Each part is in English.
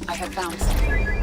I have found something.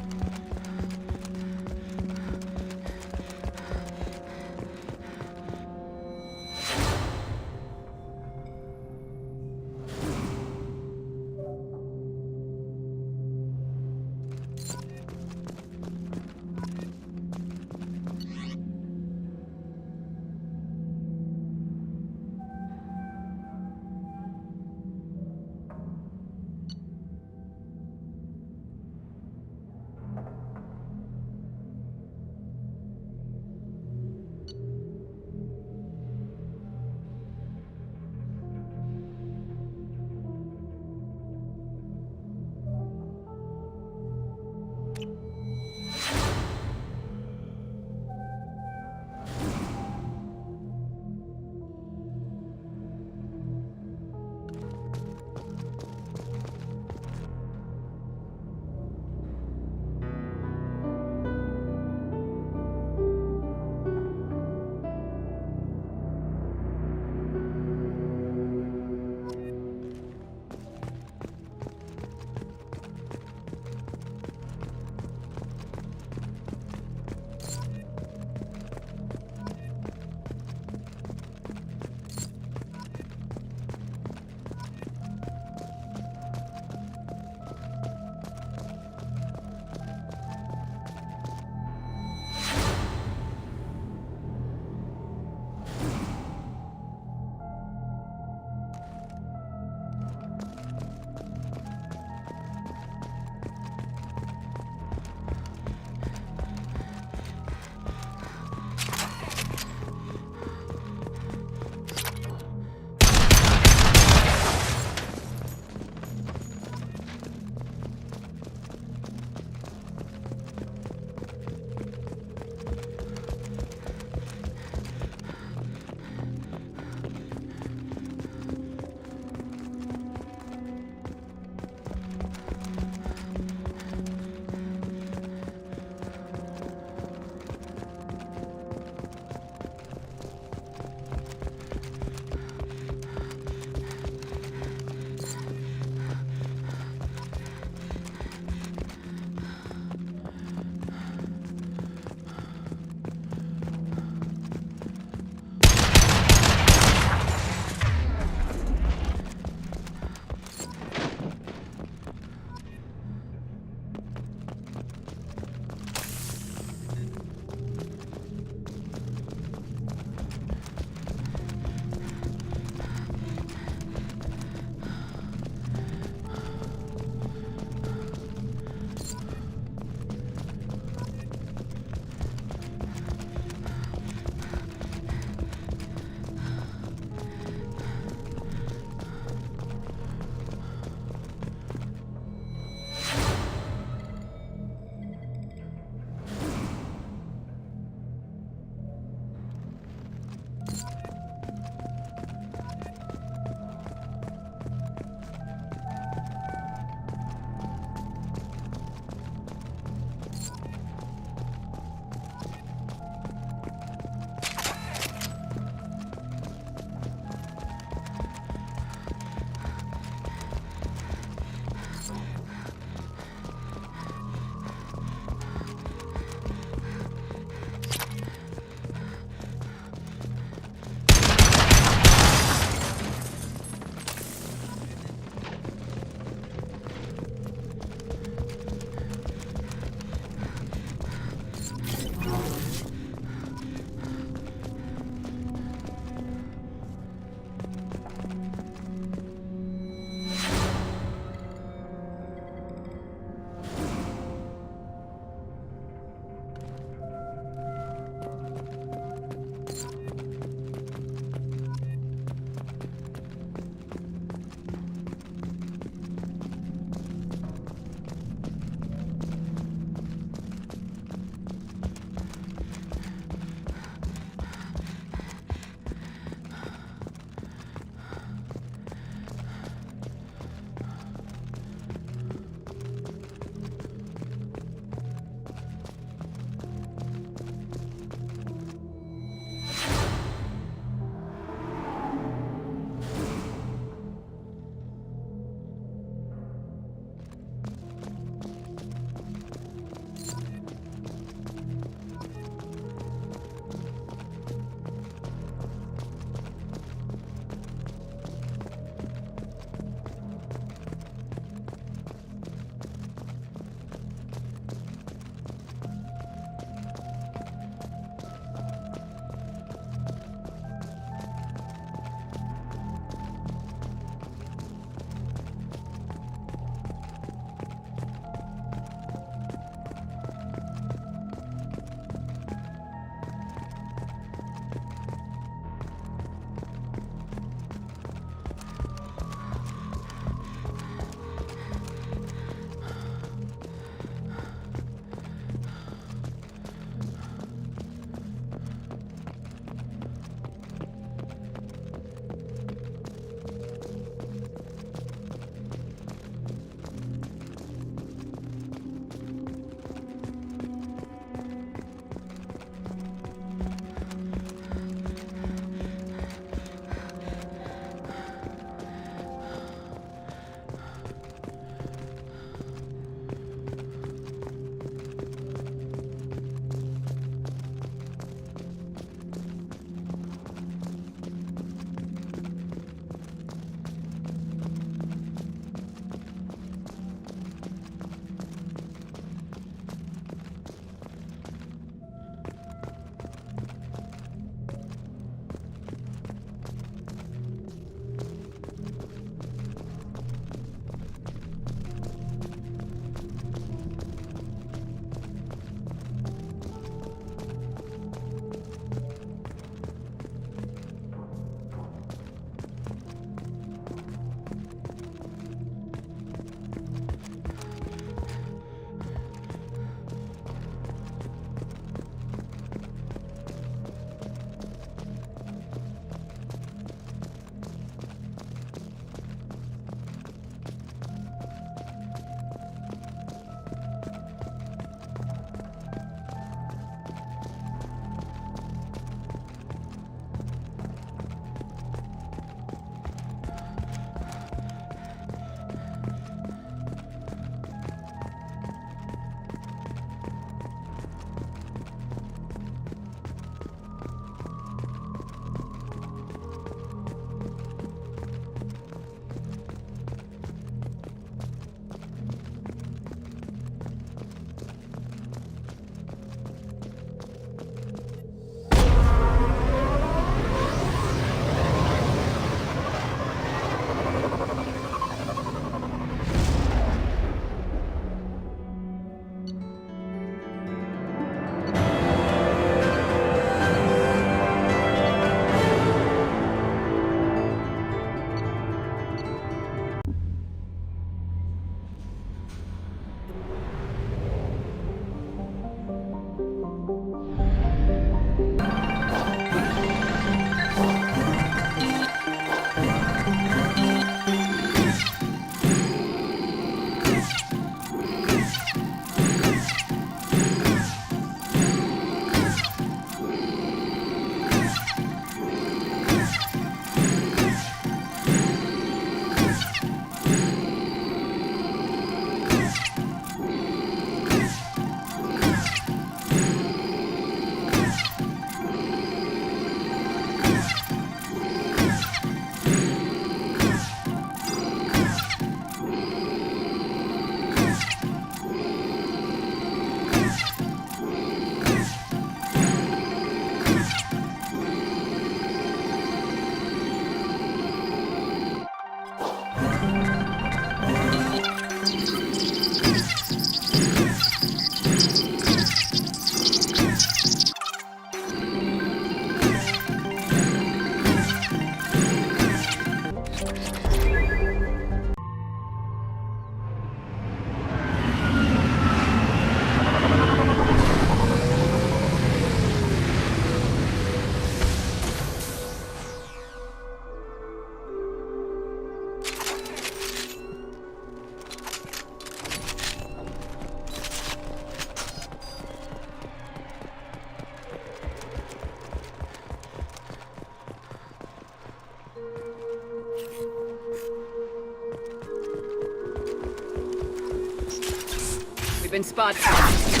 We've been spotted.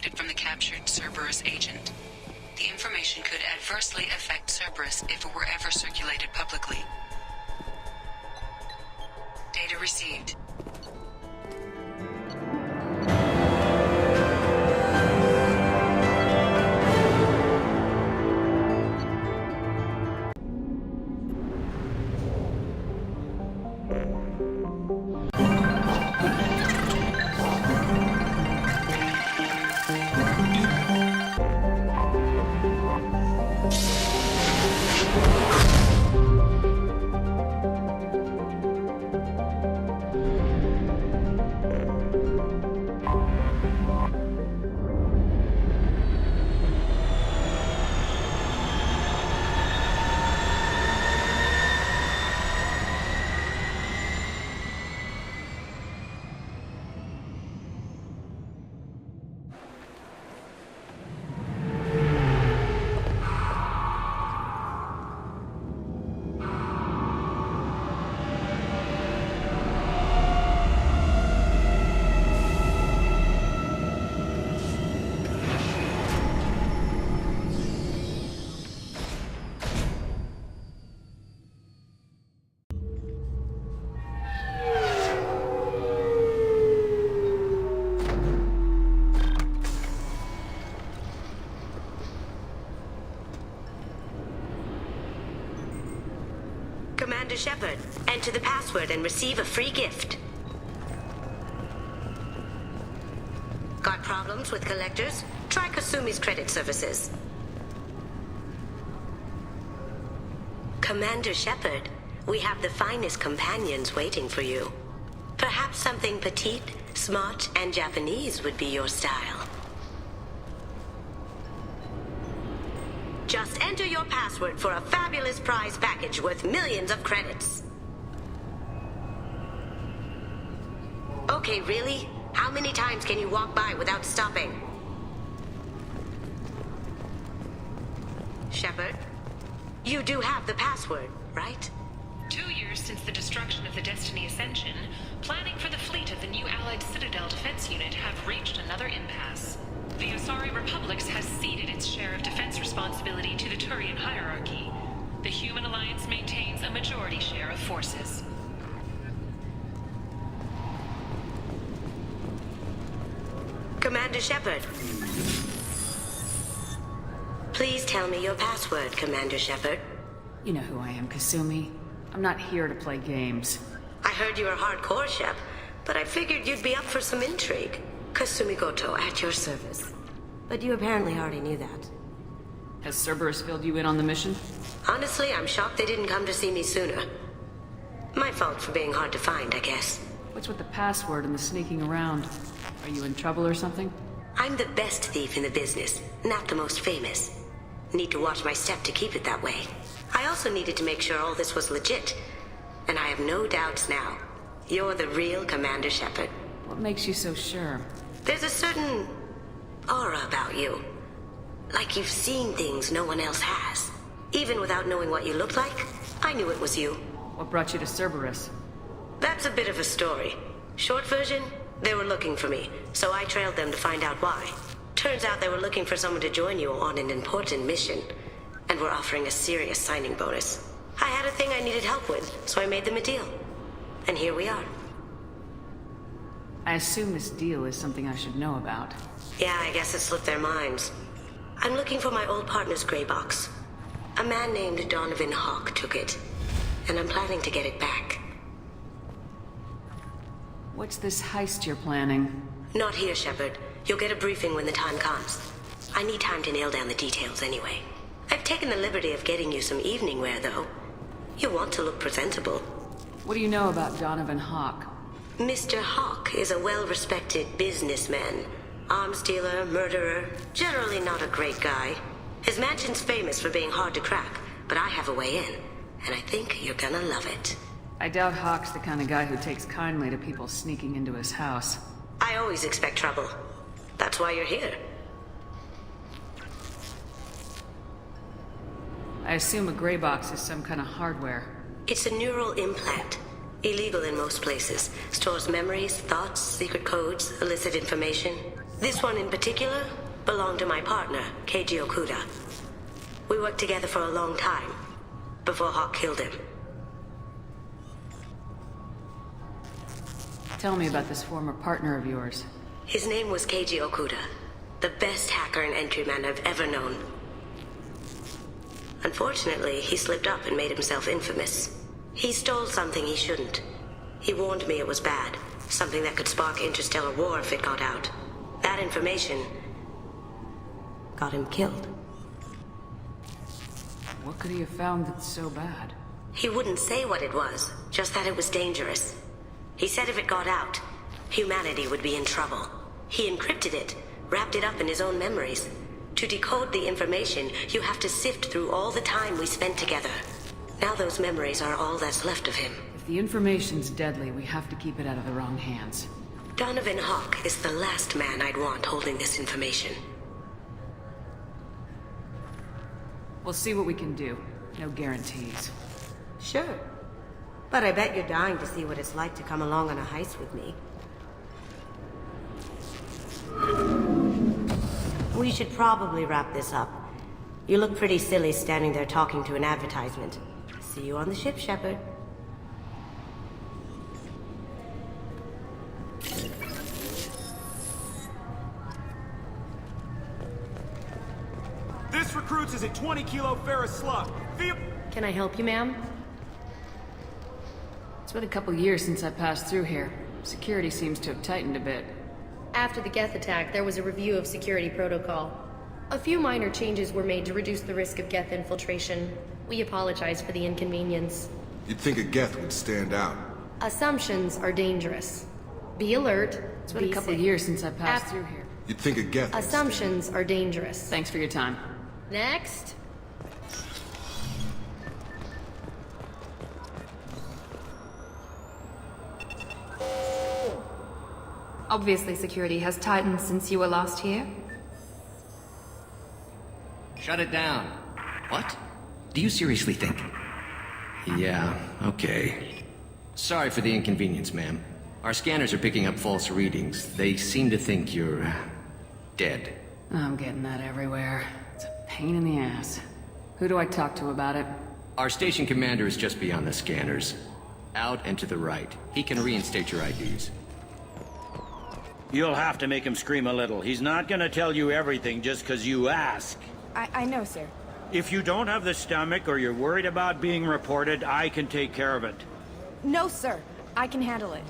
extracted from the captured Cerberus agent. The information could adversely affect Cerberus if it were ever circulated publicly. Data received. Commander Shepard, enter the password and receive a free gift. Got problems with collectors? Try Kasumi's credit services. Commander Shepard, we have the finest companions waiting for you. Perhaps something petite, smart, and Japanese would be your style. Just enter your password for a fabulous prize package worth millions of credits. Okay, really? How many times can you walk by without stopping? Shepard, you do have the password, right? 2 years since the destruction of the Destiny Ascension, planning for the fleet of the new Allied Citadel defense unit have reached another impasse. The Asari Republics has ceded its share of defense responsibility to the Turian hierarchy. The Human Alliance maintains a majority share of forces. Commander Shepard. Please tell me your password, Commander Shepard. You know who I am, Kasumi. I'm not here to play games. I heard you were hardcore, Shep, but I figured you'd be up for some intrigue. Kasumi Goto, at your service. But you apparently already knew that. Has Cerberus filled you in on the mission? Honestly, I'm shocked they didn't come to see me sooner. My fault for being hard to find, I guess. What's with the password and the sneaking around? Are you in trouble or something? I'm the best thief in the business, not the most famous. Need to watch my step to keep it that way. I also needed to make sure all this was legit. And I have no doubts now. You're the real Commander Shepard. What makes you so sure? There's a certain aura about you. Like you've seen things no one else has. Even without knowing what you looked like, I knew it was you. What brought you to Cerberus? That's a bit of a story. Short version, they were looking for me, so I trailed them to find out why. Turns out they were looking for someone to join you on an important mission, and were offering a serious signing bonus. I had a thing I needed help with, so I made them a deal. And here we are. I assume this deal is something I should know about. Yeah, I guess it slipped their minds. I'm looking for my old partner's gray box. A man named Donovan Hawk took it, and I'm planning to get it back. What's this heist you're planning? Not here, Shepard. You'll get a briefing when the time comes. I need time to nail down the details anyway. I've taken the liberty of getting you some evening wear, though. You want to look presentable. What do you know about Donovan Hawk? Mr. Hawk is a well-respected businessman. Arms dealer, murderer, generally not a great guy. His mansion's famous for being hard to crack, but I have a way in, and I think you're gonna love it. I doubt Hawk's the kind of guy who takes kindly to people sneaking into his house. I always expect trouble. That's why you're here. I assume a gray box is some kind of hardware. It's a neural implant. Illegal in most places. Stores memories, thoughts, secret codes, illicit information. This one in particular belonged to my partner, Keiji Okuda. We worked together for a long time, before Hawk killed him. Tell me about this former partner of yours. His name was Keiji Okuda, the best hacker and entryman I've ever known. Unfortunately, he slipped up and made himself infamous. He stole something he shouldn't. He warned me it was bad, something that could spark interstellar war if it got out. That information got him killed. What could he have found that's so bad? He wouldn't say what it was, just that it was dangerous. He said if it got out, humanity would be in trouble. He encrypted it, wrapped it up in his own memories. To decode the information, you have to sift through all the time we spent together. Now those memories are all that's left of him. If the information's deadly, we have to keep it out of the wrong hands. Donovan Hawk is the last man I'd want holding this information. We'll see what we can do. No guarantees. Sure. But I bet you're dying to see what it's like to come along on a heist with me. We should probably wrap this up. You look pretty silly standing there talking to an advertisement. See you on the ship, Shepard. This recruits is a 20-kilo ferrous slug. Can I help you, ma'am? It's been a couple years since I passed through here. Security seems to have tightened a bit. After the Geth attack, there was a review of security protocol. A few minor changes were made to reduce the risk of Geth infiltration. We apologize for the inconvenience. You'd think a Geth would stand out. Assumptions are dangerous. Be alert. It's been a couple years since I passed through here. You'd think a Geth would Assumptions are dangerous. Thanks for your time. Next. Obviously, security has tightened since you were last here. Shut it down. What? Do you seriously think? Yeah, okay. Sorry for the inconvenience, ma'am. Our scanners are picking up false readings. They seem to think you're... dead. I'm getting that everywhere. It's a pain in the ass. Who do I talk to about it? Our station commander is just beyond the scanners. Out and to the right. He can reinstate your IDs. You'll have to make him scream a little. He's not gonna tell you everything just because you ask. I know, sir. If you don't have the stomach or you're worried about being reported, I can take care of it. No, sir. I can handle it.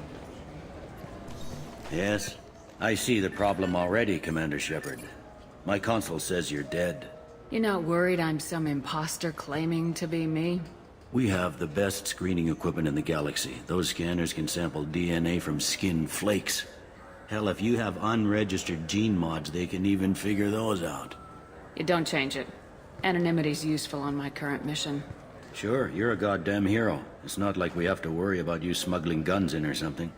Yes, I see the problem already, Commander Shepard. My console says you're dead. You're not worried I'm some imposter claiming to be me? We have the best screening equipment in the galaxy. Those scanners can sample DNA from skin flakes. Hell, if you have unregistered gene mods, they can even figure those out. You don't change it. Anonymity's useful on my current mission. Sure, you're a goddamn hero. It's not like we have to worry about you smuggling guns in or something.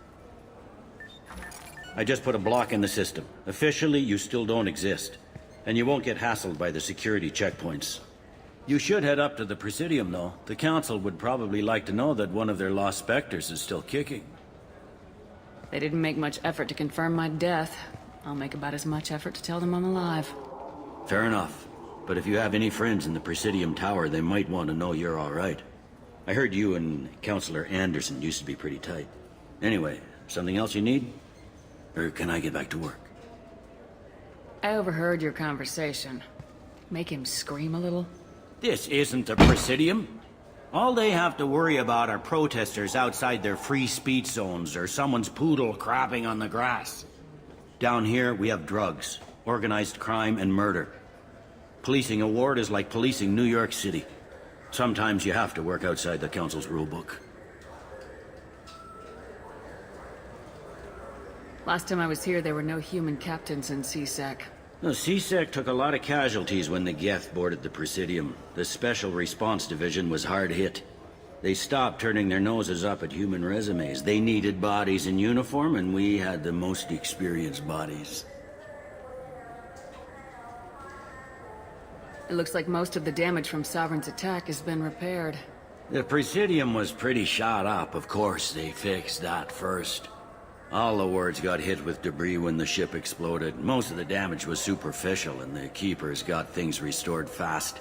I just put a block in the system. Officially, you still don't exist. And you won't get hassled by the security checkpoints. You should head up to the Presidium, though. The Council would probably like to know that one of their lost Spectres is still kicking. They didn't make much effort to confirm my death. I'll make about as much effort to tell them I'm alive. Fair enough. But if you have any friends in the Presidium Tower, they might want to know you're all right. I heard you and Counselor Anderson used to be pretty tight. Anyway, something else you need? Or can I get back to work? I overheard your conversation. Make him scream a little? This isn't the Presidium. All they have to worry about are protesters outside their free speech zones or someone's poodle crapping on the grass. Down here, we have drugs, organized crime, and murder. Policing a ward is like policing New York City. Sometimes you have to work outside the Council's rulebook. Last time I was here, there were no human captains in CSEC. The CSEC took a lot of casualties when the Geth boarded the Presidium. The Special Response Division was hard hit. They stopped turning their noses up at human resumes. They needed bodies in uniform, and we had the most experienced bodies. It looks like most of the damage from Sovereign's attack has been repaired. The Presidium was pretty shot up. Of course, they fixed that first. All the wards got hit with debris when the ship exploded. Most of the damage was superficial, and the Keepers got things restored fast.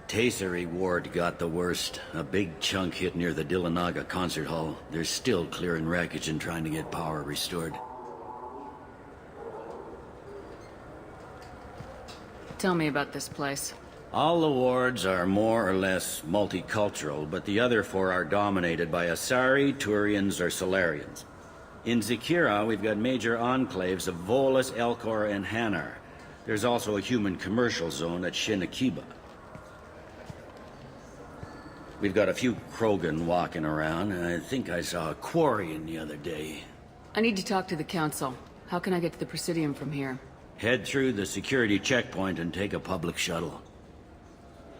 Tasery Ward got the worst. A big chunk hit near the Dillanaga concert hall. They're still clearing wreckage and trying to get power restored. Tell me about this place. All the wards are more or less multicultural, but the other 4 are dominated by Asari, Turians, or Solarians. In Zakira, we've got major enclaves of Volus, Elcor, and Hanar. There's also a human commercial zone at Shinakiba. We've got a few Krogan walking around, and I think I saw a Quarian the other day. I need to talk to the Council. How can I get to the Presidium from here? Head through the security checkpoint and take a public shuttle.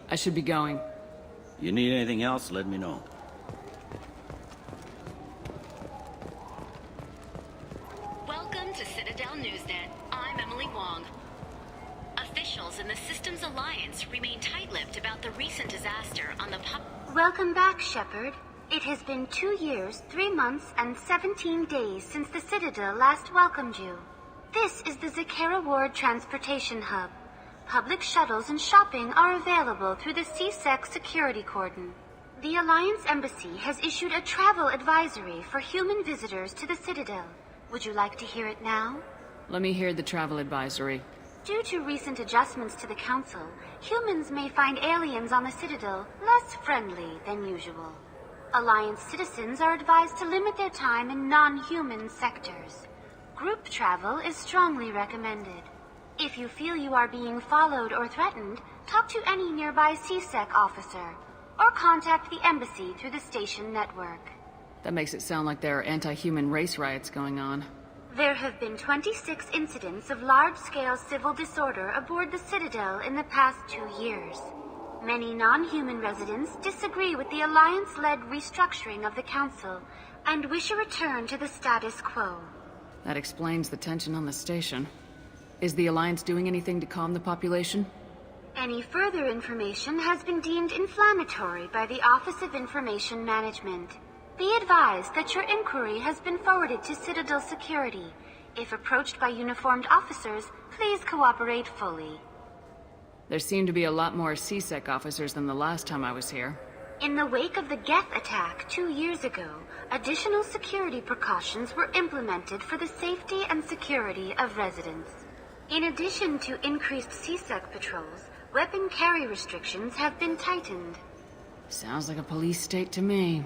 I should be going. You need anything else, let me know. Welcome to Citadel Newsnet. I'm Emily Wong. Officials in the Systems Alliance remain tight-lipped about the recent disaster on the Welcome back, Shepard. It has been 2 years, 3 months, and 17 days since the Citadel last welcomed you. This is the Zakera Ward Transportation Hub. Public shuttles and shopping are available through the CSEC security cordon. The Alliance Embassy has issued a travel advisory for human visitors to the Citadel. Would you like to hear it now? Let me hear the travel advisory. Due to recent adjustments to the Council, humans may find aliens on the Citadel less friendly than usual. Alliance citizens are advised to limit their time in non-human sectors. Group travel is strongly recommended. If you feel you are being followed or threatened, talk to any nearby CSEC officer, or contact the embassy through the station network. That makes it sound like there are anti-human race riots going on. There have been 26 incidents of large-scale civil disorder aboard the Citadel in the past 2 years. Many non-human residents disagree with the Alliance-led restructuring of the Council and wish a return to the status quo. That explains the tension on the station. Is the Alliance doing anything to calm the population? Any further information has been deemed inflammatory by the Office of Information Management. Be advised that your inquiry has been forwarded to Citadel Security. If approached by uniformed officers, please cooperate fully. There seem to be a lot more CSEC officers than the last time I was here. In the wake of the Geth attack 2 years ago, additional security precautions were implemented for the safety and security of residents. In addition to increased CSEC patrols, weapon carry restrictions have been tightened. Sounds like a police state to me.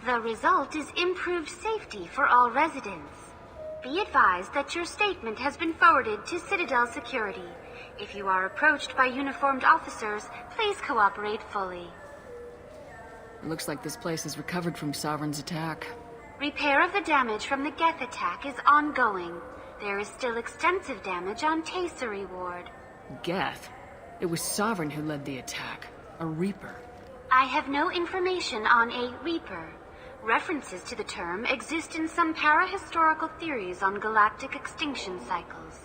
The result is improved safety for all residents. Be advised that your statement has been forwarded to Citadel Security. If you are approached by uniformed officers, please cooperate fully. It looks like this place has recovered from Sovereign's attack. Repair of the damage from the Geth attack is ongoing. There is still extensive damage on Tasery Ward. Geth? It was Sovereign who led the attack. A Reaper. I have no information on a Reaper. References to the term exist in some parahistorical theories on galactic extinction cycles.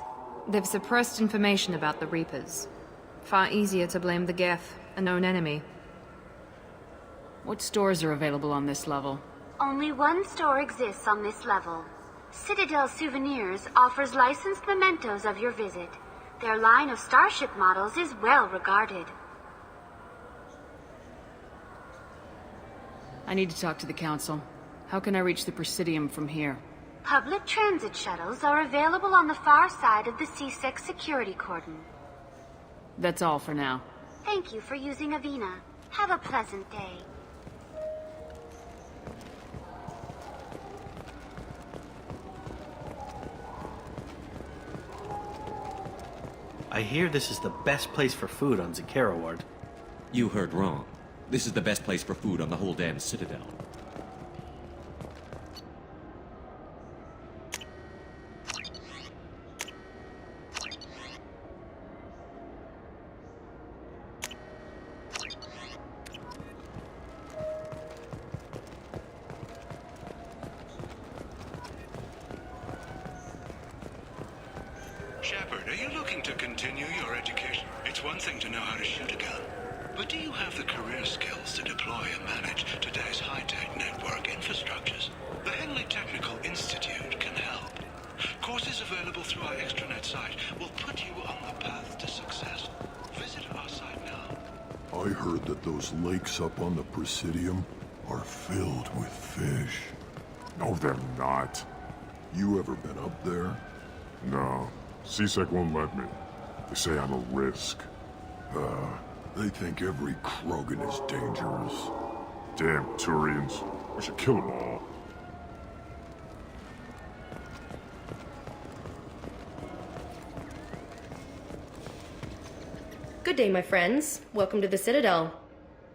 They've suppressed information about the Reapers. Far easier to blame the Geth, a known enemy. What stores are available on this level? Only one store exists on this level. Citadel Souvenirs offers licensed mementos of your visit. Their line of starship models is well regarded. I need to talk to the Council. How can I reach the Presidium from here? Public transit shuttles are available on the far side of the CSEC security cordon. That's all for now. Thank you for using Avina. Have a pleasant day. I hear this is the best place for food on Zakera Ward. You heard wrong. This is the best place for food on the whole damn Citadel. Shepard, are you looking to continue your education? It's one thing to know how to shoot a gun, But do you have the career skills to deploy and manage today's high-tech network infrastructures? The Henley Technical Institute can help. Courses available through our extranet site will put you on the path to success. Visit our site now. I heard that those lakes up on the Presidium are filled with fish. No, they're not. You ever been up there? No. CSEC won't let me. They say I'm a risk. They think every Krogan is dangerous. Damn Turians. We should kill them all. Good day, my friends. Welcome to the Citadel.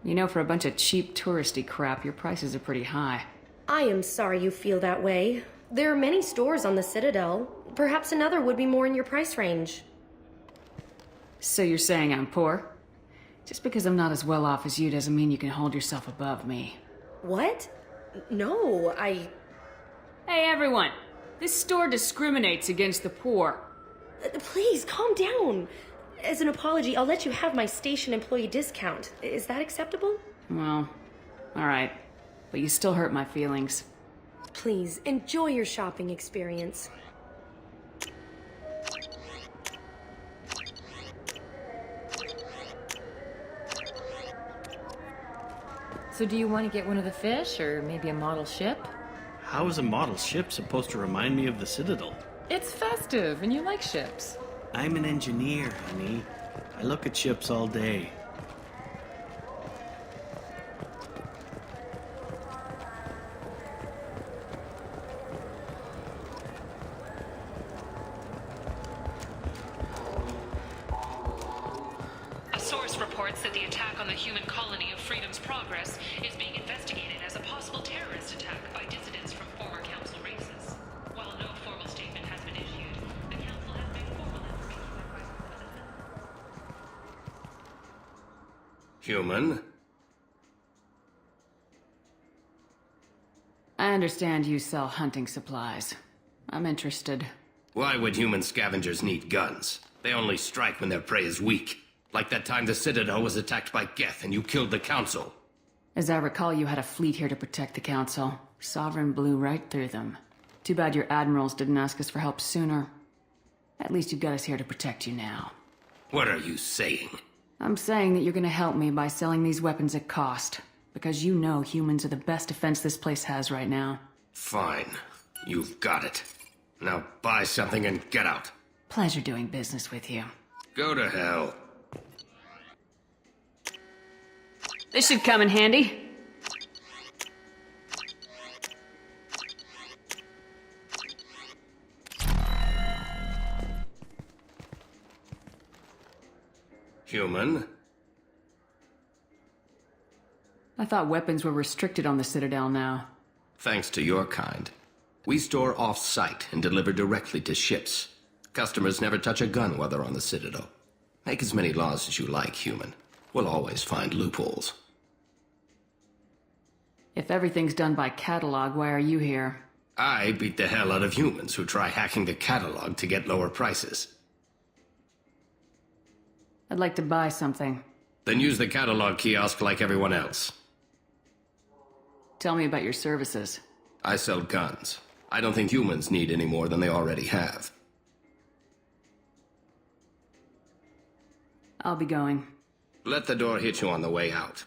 You know, for a bunch of cheap touristy crap, your prices are pretty high. I am sorry you feel that way. There are many stores on the Citadel. Perhaps another would be more in your price range. So you're saying I'm poor? Just because I'm not as well off as you doesn't mean you can hold yourself above me. What? No, Hey, everyone! This store discriminates against the poor. Please, calm down. As an apology, I'll let you have my station employee discount. Is that acceptable? Well, alright. But you still hurt my feelings. Please, enjoy your shopping experience. So do you want to get one of the fish, or maybe a model ship? How is a model ship supposed to remind me of the Citadel? It's festive, and you like ships. I'm an engineer, honey. I look at ships all day. A source reports that the attack on the human colony of Freedom's Progress is being investigated as a possible terrorist attack by dissidents from former Council races. While no formal statement has been issued, the Council has made formal information. Human? I understand you sell hunting supplies. I'm interested. Why would human scavengers need guns? They only strike when their prey is weak. Like that time the Citadel was attacked by Geth and you killed the Council. As I recall, you had a fleet here to protect the Council. Sovereign blew right through them. Too bad your admirals didn't ask us for help sooner. At least you've got us here to protect you now. What are you saying? I'm saying that you're gonna help me by selling these weapons at cost. Because you know humans are the best defense this place has right now. Fine. You've got it. Now buy something and get out. Pleasure doing business with you. Go to hell. This should come in handy. Human? I thought weapons were restricted on the Citadel now. Thanks to your kind. We store off-site and deliver directly to ships. Customers never touch a gun while they're on the Citadel. Make as many laws as you like, human. We'll always find loopholes. If everything's done by catalog, why are you here? I beat the hell out of humans who try hacking the catalog to get lower prices. I'd like to buy something. Then use the catalog kiosk like everyone else. Tell me about your services. I sell guns. I don't think humans need any more than they already have. I'll be going. Let the door hit you on the way out.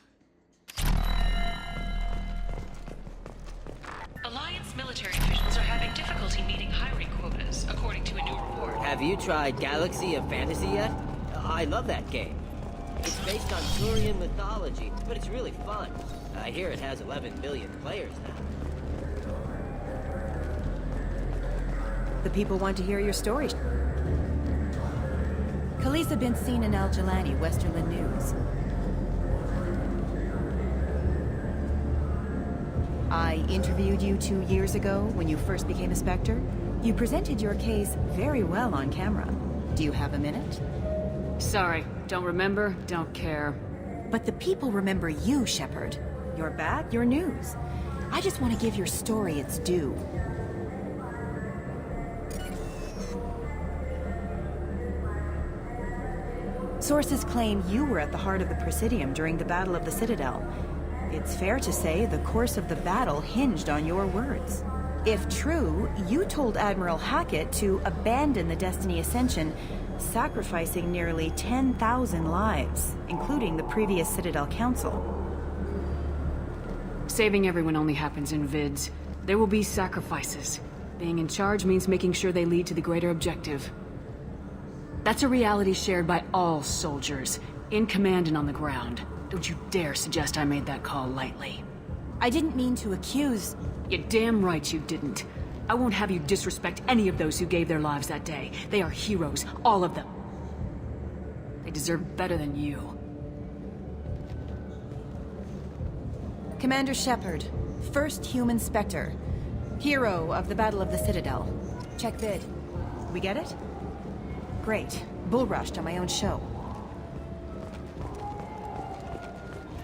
Alliance military officials are having difficulty meeting hiring quotas, according to a new report. Have you tried Galaxy of Fantasy yet? I love that game. It's based on Turian mythology, but it's really fun. I hear it has 11 million players now. The people want to hear your story. Khaleesa been seen in Al Jelani, Westerland News. I interviewed you 2 years ago when you first became a Spectre. You presented your case very well on camera. Do you have a minute? Sorry, don't remember, don't care. But the people remember you, Shepard. Your back, your news. I just want to give your story its due. Sources claim you were at the heart of the Presidium during the Battle of the Citadel. It's fair to say the course of the battle hinged on your words. If true, you told Admiral Hackett to abandon the Destiny Ascension, sacrificing nearly 10,000 lives, including the previous Citadel Council. Saving everyone only happens in vids. There will be sacrifices. Being in charge means making sure they lead to the greater objective. That's a reality shared by all soldiers, in command and on the ground. Don't you dare suggest I made that call lightly. I didn't mean to accuse... You're damn right you didn't. I won't have you disrespect any of those who gave their lives that day. They are heroes, all of them. They deserve better than you. Commander Shepard, first human Spectre. Hero of the Battle of the Citadel. Check vid. We get it? Great. Bull rushed on my own show.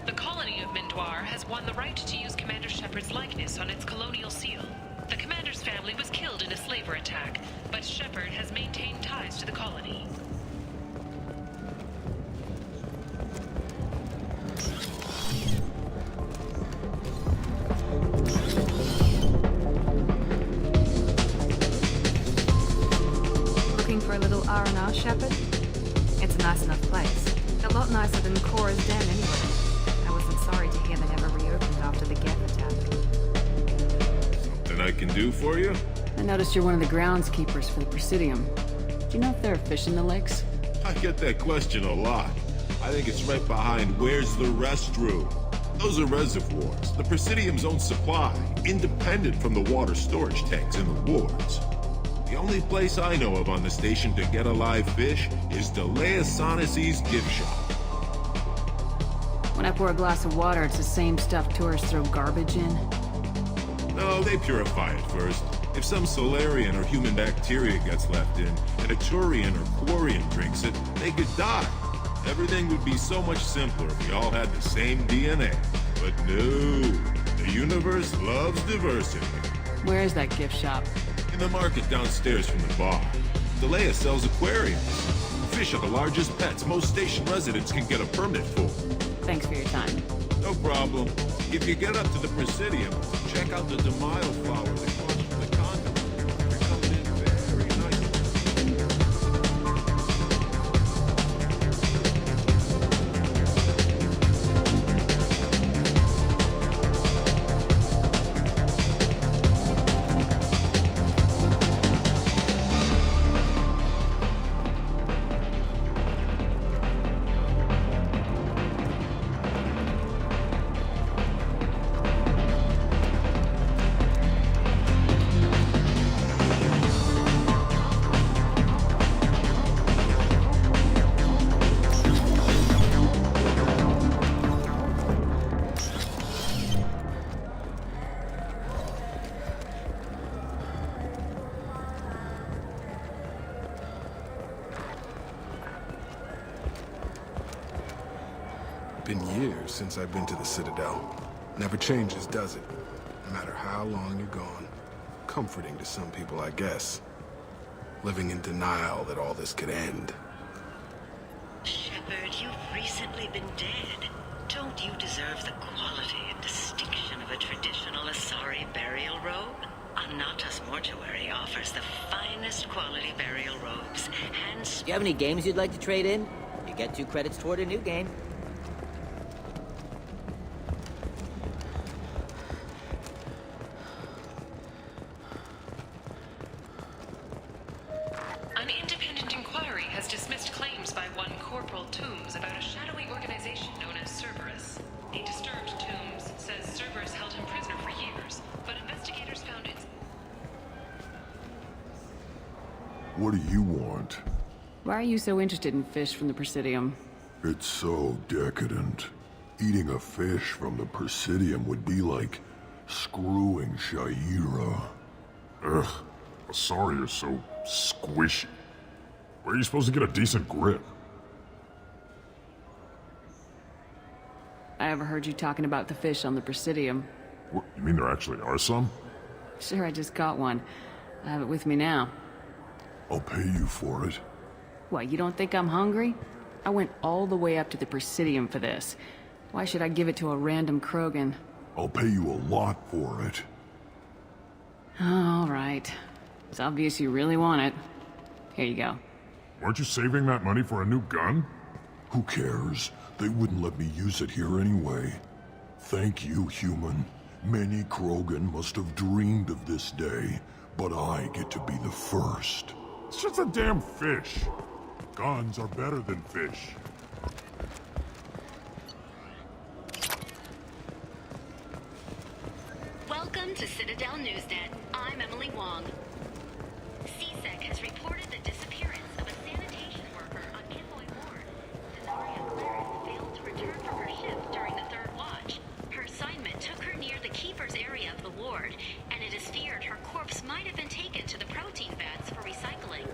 The colony of Mindoir has won the right to use Commander Shepard's likeness on its colonial seal. The commander's family was killed in a slaver attack, but Shepard has maintained ties to the colony. Looking for a little R&R, Shepard? It's a nice enough place. A lot nicer than Cora's Den anyway. I wasn't sorry to hear they never reopened after the Geth attack. Something I can do for you? I noticed you're one of the groundskeepers for the Presidium. Do you know if there are fish in the lakes? I get that question a lot. I think it's right behind where's the restroom. Those are reservoirs, the Presidium's own supply, independent from the water storage tanks in the wards. The only place I know of on the station to get a live fish is Delea Sonesi's gift shop. When I pour a glass of water, it's the same stuff tourists throw garbage in? No, they purify it first. If some Solarian or human bacteria gets left in, and a Turian or Quarian drinks it, they could die. Everything would be so much simpler if we all had the same DNA. But no, the universe loves diversity. Where is that gift shop? In the market downstairs from the bar. Delea sells aquariums. Fish are the largest pets most station residents can get a permit for. Thanks for your time. No problem. If you get up to the Presidium, check out the Demile flower that comes from the conduit. They're coming in very nicely. Been years since I've been to the Citadel. Never changes, does it? No matter how long you're gone. Comforting to some people, I guess. Living in denial that all this could end. Shepard, you've recently been dead. Don't you deserve the quality and distinction of a traditional Asari burial robe? Anata's mortuary offers the finest quality burial robes, Do you have any games you'd like to trade in? You get 2 credits toward a new game. An independent inquiry has dismissed claims by one Corporal Toombs about a shadowy organization known as Cerberus. A disturbed Toombs says Cerberus held him prisoner for years, but investigators found it. What do you want? Why are you so interested in fish from the Presidium? It's so decadent. Eating a fish from the Presidium would be like screwing Shaira. Ugh, Asari are so squishy. Where are you supposed to get a decent grip? I overheard you talking about the fish on the Presidium. What, you mean there actually are some? Sure, I just caught one. I have it with me now. I'll pay you for it. What, you don't think I'm hungry? I went all the way up to the Presidium for this. Why should I give it to a random Krogan? I'll pay you a lot for it. All right. It's obvious you really want it. Here you go. Weren't you saving that money for a new gun? Who cares? They wouldn't let me use it here anyway. Thank you, human. Many Krogan must have dreamed of this day, but I get to be the first. It's just a damn fish. Guns are better than fish. Welcome to Citadel Newsnet. I'm Emily Wong. CSEC has reported the disappearance of a sanitation worker on Kinloy Ward. Cesaria Clarence failed to return from her shift during the third watch. Her assignment took her near the Keeper's area of the ward, and it is feared her corpse might have been taken to the protein vats for recycling.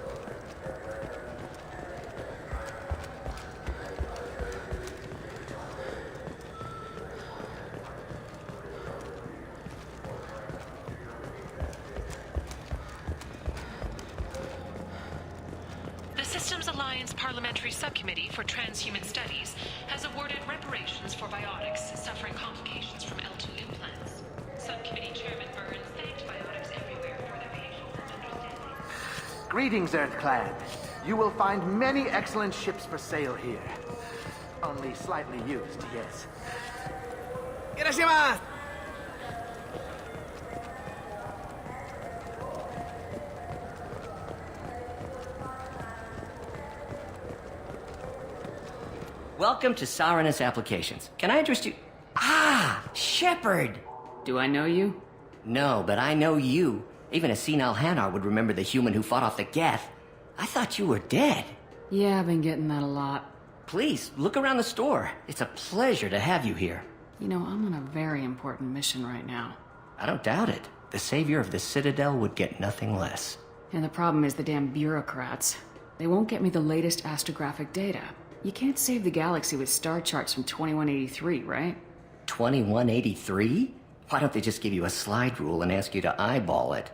Systems Alliance Parliamentary Subcommittee for Transhuman Studies has awarded reparations for biotics suffering complications from L2 implants. Subcommittee Chairman Burns thanked biotics everywhere for their patience and understanding. Greetings, Earthclan. You will find many excellent ships for sale here. Only slightly used, yes. Irashimasu! Welcome to Saranus Applications. Can I interest you? Ah, Shepard! Do I know you? No, but I know you. Even a senile Hanar would remember the human who fought off the Geth. I thought you were dead. Yeah, I've been getting that a lot. Please, look around the store. It's a pleasure to have you here. You know, I'm on a very important mission right now. I don't doubt it. The savior of the Citadel would get nothing less. And the problem is the damn bureaucrats. They won't get me the latest astrographic data. You can't save the galaxy with star charts from 2183, right? 2183? Why don't they just give you a slide rule and ask you to eyeball it?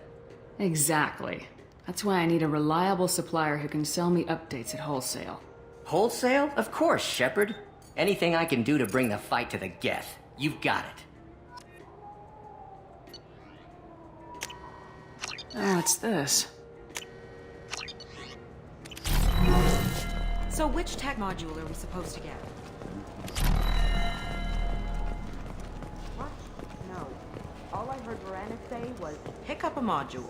Exactly. That's why I need a reliable supplier who can sell me updates at wholesale. Wholesale? Of course, Shepard. Anything I can do to bring the fight to the Geth. You've got it. Oh, it's this. So which tech module are we supposed to get? What? No. All I heard Varanus say was, pick up a module.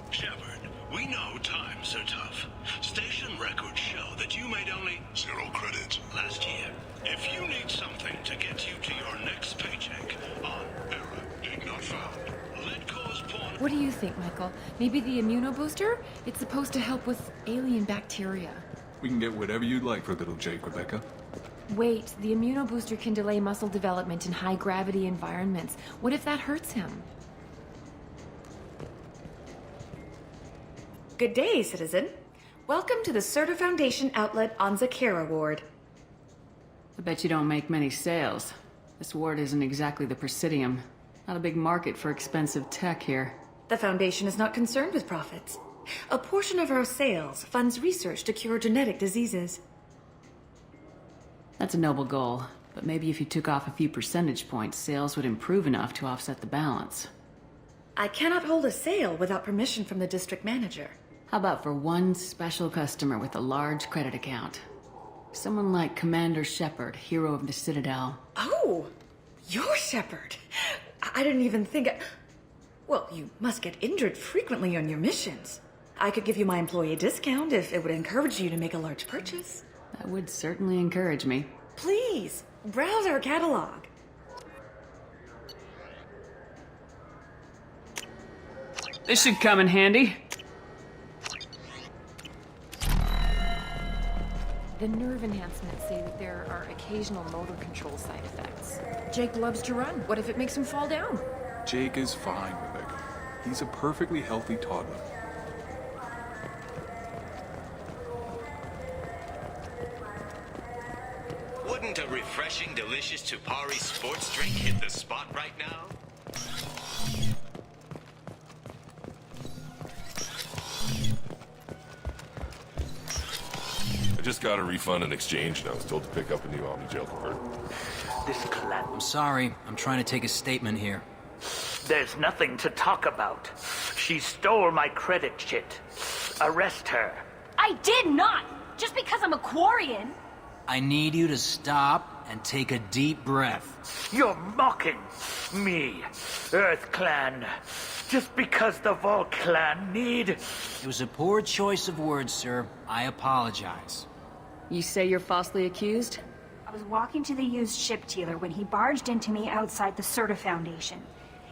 Shepard, we know times are tough. Station records show that you made only 0 credits last year. If you need something to get you to your next paycheck, on error did not found. Let cause pawn. What do you think, Michael? Maybe the immunobooster? It's supposed to help with alien bacteria. We can get whatever you'd like for little Jake, Rebecca. Wait, the immunobooster can delay muscle development in high-gravity environments. What if that hurts him? Good day, citizen. Welcome to the Certa Foundation outlet on Zakera Ward. I bet you don't make many sales. This ward isn't exactly the Presidium. Not a big market for expensive tech here. The Foundation is not concerned with profits. A portion of our sales funds research to cure genetic diseases. That's a noble goal, but maybe if you took off a few percentage points, sales would improve enough to offset the balance. I cannot hold a sale without permission from the district manager. How about for one special customer with a large credit account? Someone like Commander Shepard, hero of the Citadel. Oh, you're Shepard. I didn't even think... Well, you must get injured frequently on your missions. I could give you my employee discount if it would encourage you to make a large purchase. That would certainly encourage me. Please, browse our catalog. This should come in handy. The nerve enhancements say that there are occasional motor control side effects. Jake loves to run. What if it makes him fall down? Jake is fine, Rebecca. He's a perfectly healthy toddler. Wouldn't a refreshing, delicious Tupari sports drink hit the spot right now? I just got a refund and exchange, and I was told to pick up a new Omni Jail convertible. This clan. I'm sorry. I'm trying to take a statement here. There's nothing to talk about. She stole my credit chit. Arrest her. I did not! Just because I'm a Quarian. I need you to stop and take a deep breath. You're mocking me, Earth Clan. Just because the Vol Clan need... It was a poor choice of words, sir. I apologize. You say you're falsely accused? I was walking to the used ship dealer when he barged into me outside the Serta Foundation.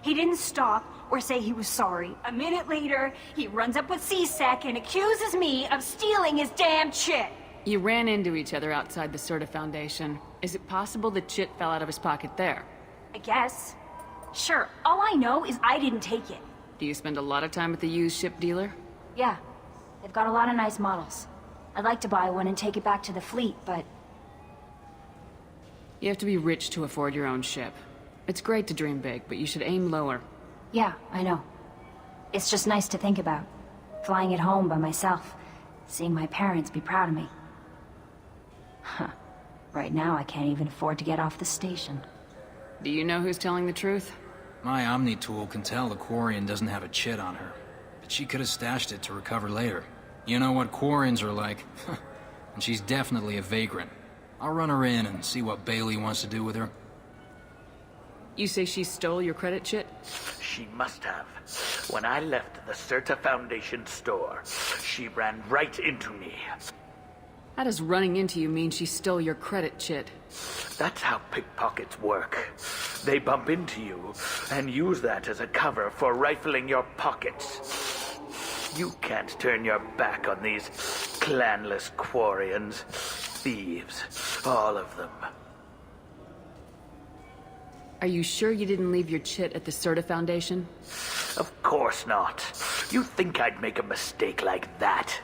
He didn't stop or say he was sorry. A minute later, he runs up with C-Sec and accuses me of stealing his damn chit. You ran into each other outside the Serta Foundation. Is it possible the chit fell out of his pocket there? I guess. Sure, all I know is I didn't take it. Do you spend a lot of time at the used ship dealer? Yeah, they've got a lot of nice models. I'd like to buy one and take it back to the fleet, but... You have to be rich to afford your own ship. It's great to dream big, but you should aim lower. Yeah, I know. It's just nice to think about. Flying it home by myself. Seeing my parents be proud of me. Huh. Right now, I can't even afford to get off the station. Do you know who's telling the truth? My Omni tool can tell the Quarian doesn't have a chit on her. But she could have stashed it to recover later. You know what Quarians are like. And she's definitely a vagrant. I'll run her in and see what Bailey wants to do with her. You say she stole your credit chit? She must have. When I left the Serta Foundation store, she ran right into me. How does running into you mean she stole your credit chit? That's how pickpockets work. They bump into you and use that as a cover for rifling your pockets. You can't turn your back on these clanless Quarians. Thieves. All of them. Are you sure you didn't leave your chit at the Serta Foundation? Of course not. You think I'd make a mistake like that?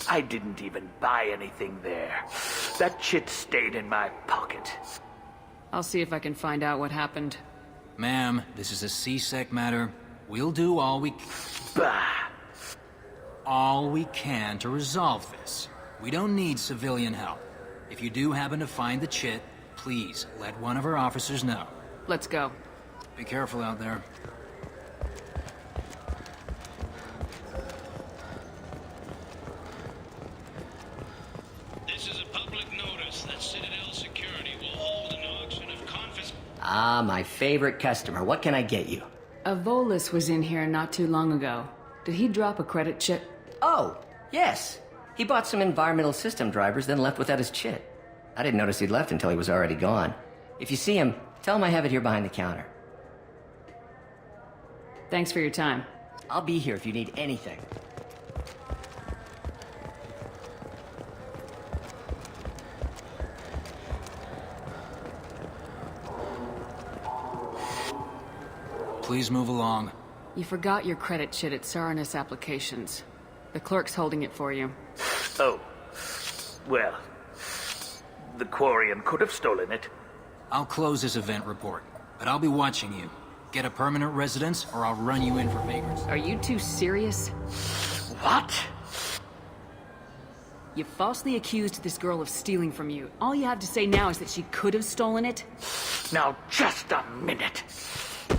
I didn't even buy anything there. That chit stayed in my pocket. I'll see if I can find out what happened. Ma'am, this is a C-Sec matter. We'll do all we can to resolve this. We don't need civilian help. If you do happen to find the chit, please let one of our officers know. Let's go. Be careful out there. This is a public notice that Citadel Security will hold an auction of Ah, my favorite customer. What can I get you? A Volus was in here not too long ago. Did he drop a credit chit? Oh, yes. He bought some environmental system drivers, then left without his chit. I didn't notice he'd left until he was already gone. If you see him, tell him I have it here behind the counter. Thanks for your time. I'll be here if you need anything. Please move along. You forgot your credit chit at Saranus Applications. The clerk's holding it for you. Oh. Well, the Quarian could have stolen it. I'll close this event report, but I'll be watching you. Get a permanent residence, or I'll run you in for vagrants. Are you two serious? What? You falsely accused this girl of stealing from you. All you have to say now is that she could have stolen it? Now, just a minute.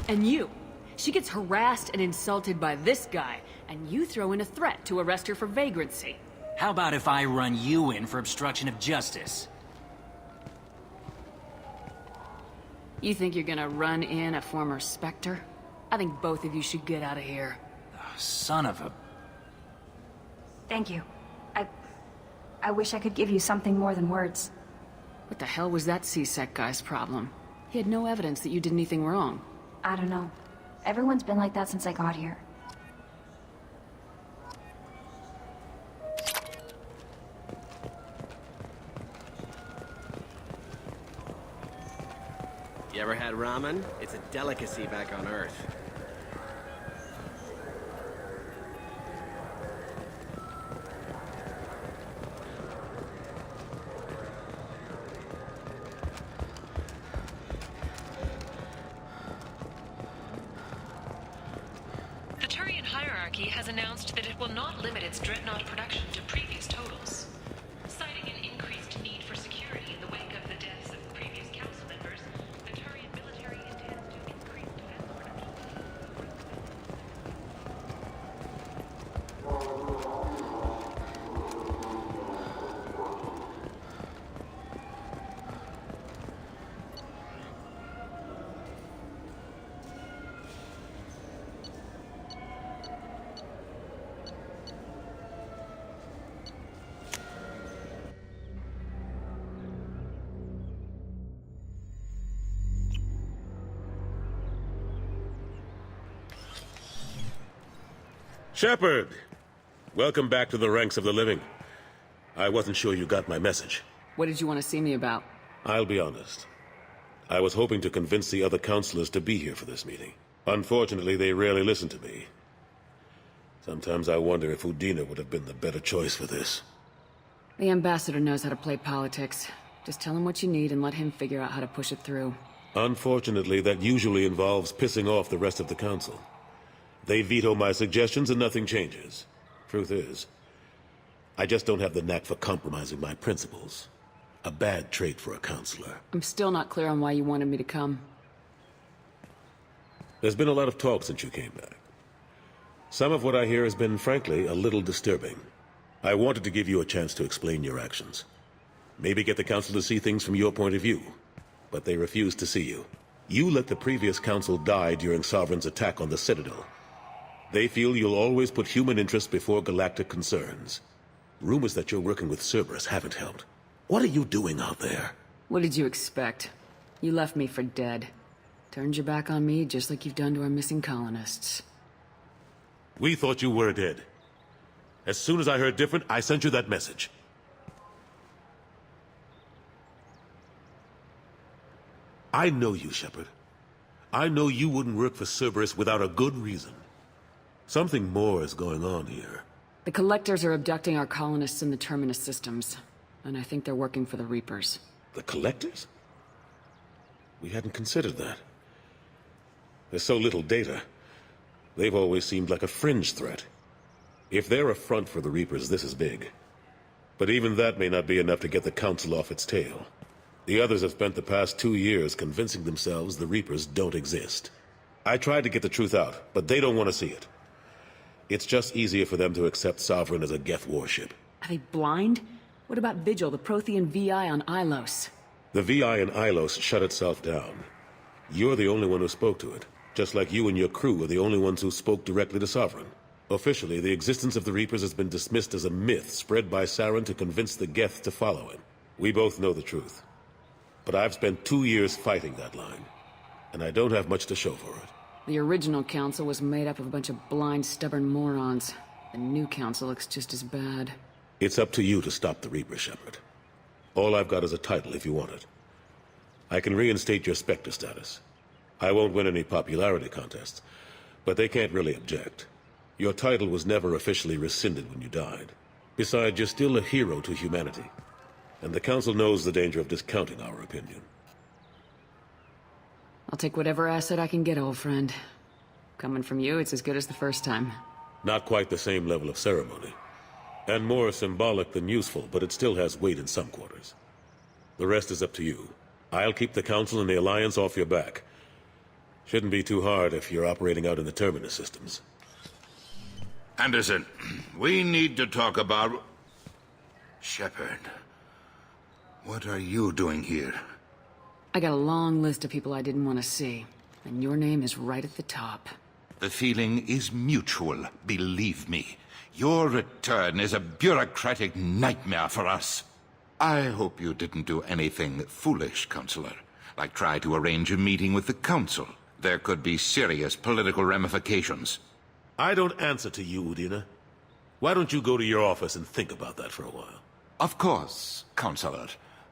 And you. She gets harassed and insulted by this guy, and you throw in a threat to arrest her for vagrancy. How about if I run you in for obstruction of justice? You think you're gonna run in a former Spectre? I think both of you should get out of here. Son of a... Thank you. I wish I could give you something more than words. What the hell was that C-Sec guy's problem? He had no evidence that you did anything wrong. I don't know. Everyone's been like that since I got here. You ever had ramen? It's a delicacy back on Earth. The Turian hierarchy has announced that it will not limit its dreadnought production to previous totals. Shepard! Welcome back to the ranks of the living. I wasn't sure you got my message. What did you want to see me about? I'll be honest. I was hoping to convince the other counselors to be here for this meeting. Unfortunately, they rarely listen to me. Sometimes I wonder if Udina would have been the better choice for this. The ambassador knows how to play politics. Just tell him what you need and let him figure out how to push it through. Unfortunately, that usually involves pissing off the rest of the council. They veto my suggestions and nothing changes. Truth is, I just don't have the knack for compromising my principles. A bad trait for a counselor. I'm still not clear on why you wanted me to come. There's been a lot of talk since you came back. Some of what I hear has been, frankly, a little disturbing. I wanted to give you a chance to explain your actions. Maybe get the council to see things from your point of view. But they refuse to see you. You let the previous council die during Sovereign's attack on the Citadel. They feel you'll always put human interests before galactic concerns. Rumors that you're working with Cerberus haven't helped. What are you doing out there? What did you expect? You left me for dead. Turned your back on me just like you've done to our missing colonists. We thought you were dead. As soon as I heard different, I sent you that message. I know you, Shepard. I know you wouldn't work for Cerberus without a good reason. Something more is going on here. The Collectors are abducting our colonists in the Terminus systems. And I think they're working for the Reapers. The Collectors? We hadn't considered that. There's so little data. They've always seemed like a fringe threat. If they're a front for the Reapers, this is big. But even that may not be enough to get the Council off its tail. The others have spent the past 2 years convincing themselves the Reapers don't exist. I tried to get the truth out, but they don't want to see it. It's just easier for them to accept Sovereign as a Geth warship. Are they blind? What about Vigil, the Prothean VI on Ilos? The VI in Ilos shut itself down. You're the only one who spoke to it, just like you and your crew are the only ones who spoke directly to Sovereign. Officially, the existence of the Reapers has been dismissed as a myth spread by Saren to convince the Geth to follow him. We both know the truth. But I've spent 2 years fighting that line, and I don't have much to show for it. The original council was made up of a bunch of blind, stubborn morons. The new council looks just as bad. It's up to you to stop the Reaper, Shepard. All I've got is a title if you want it. I can reinstate your Spectre status. I won't win any popularity contests, but they can't really object. Your title was never officially rescinded when you died. Besides, you're still a hero to humanity. And the Council knows the danger of discounting our opinion. I'll take whatever asset I can get, old friend. Coming from you, it's as good as the first time. Not quite the same level of ceremony. And more symbolic than useful, but it still has weight in some quarters. The rest is up to you. I'll keep the Council and the Alliance off your back. Shouldn't be too hard if you're operating out in the Terminus systems. Anderson, we need to talk about... Shepard. What are you doing here? I got a long list of people I didn't want to see, and your name is right at the top. The feeling is mutual, believe me. Your return is a bureaucratic nightmare for us. I hope you didn't do anything foolish, Counselor, like try to arrange a meeting with the Council. There could be serious political ramifications. I don't answer to you, Udina. Why don't you go to your office and think about that for a while? Of course, Counselor.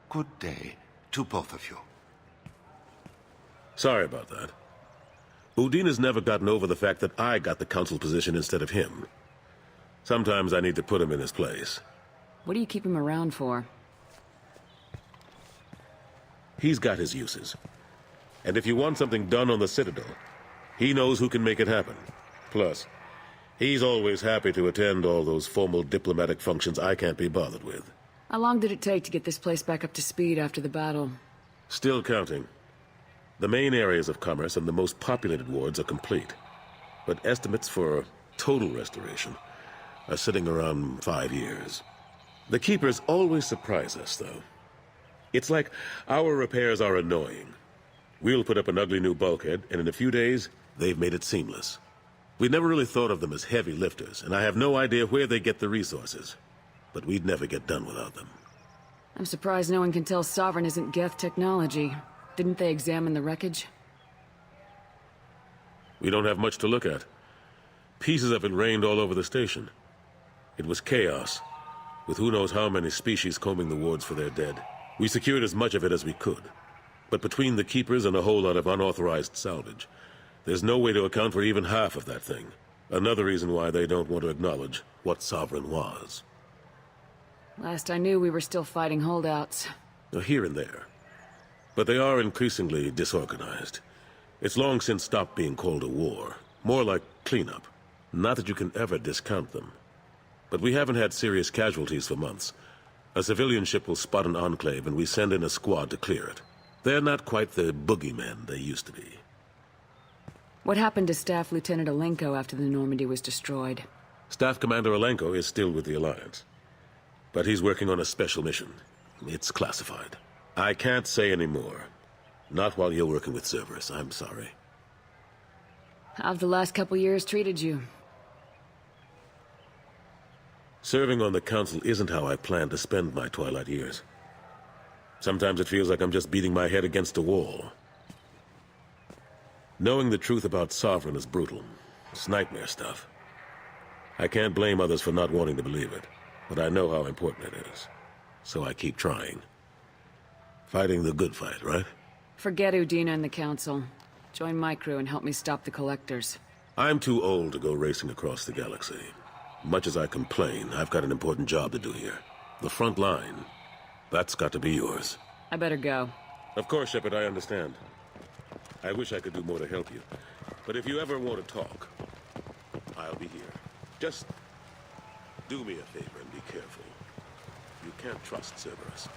Good day to both of you. Sorry about that. Udina's never gotten over the fact that I got the Council position instead of him. Sometimes I need to put him in his place. What do you keep him around for? He's got his uses. And if you want something done on the Citadel, he knows who can make it happen. Plus, he's always happy to attend all those formal diplomatic functions I can't be bothered with. How long did it take to get this place back up to speed after the battle? Still counting. The main areas of commerce and the most populated wards are complete. But estimates for total restoration are sitting around 5 years. The Keepers always surprise us, though. It's like our repairs are annoying. We'll put up an ugly new bulkhead, and in a few days, they've made it seamless. We never really thought of them as heavy lifters, and I have no idea where they get the resources. But we'd never get done without them. I'm surprised no one can tell Sovereign isn't Geth technology. Didn't they examine the wreckage? We don't have much to look at. Pieces of it rained all over the station. It was chaos, with who knows how many species combing the wards for their dead. We secured as much of it as we could. But between the keepers and a whole lot of unauthorized salvage, there's no way to account for even half of that thing. Another reason why they don't want to acknowledge what Sovereign was. Last I knew, we were still fighting holdouts. Here and there. But they are increasingly disorganized. It's long since stopped being called a war. More like cleanup. Not that you can ever discount them. But we haven't had serious casualties for months. A civilian ship will spot an enclave and we send in a squad to clear it. They're not quite the boogeymen they used to be. What happened to Staff Lieutenant Alenko after the Normandy was destroyed? Staff Commander Alenko is still with the Alliance. But he's working on a special mission. It's classified. I can't say any more. Not while you're working with Cerberus, I'm sorry. How've the last couple years treated you? Serving on the Council isn't how I plan to spend my twilight years. Sometimes it feels like I'm just beating my head against a wall. Knowing the truth about Sovereign is brutal. It's nightmare stuff. I can't blame others for not wanting to believe it, but I know how important it is. So I keep trying. Fighting the good fight, right? Forget Udina and the Council. Join my crew and help me stop the Collectors. I'm too old to go racing across the galaxy. Much as I complain, I've got an important job to do here. The front line. That's got to be yours. I better go. Of course, Shepard, I understand. I wish I could do more to help you. But if you ever want to talk, I'll be here. Just do me a favor and be careful. You can't trust Cerberus.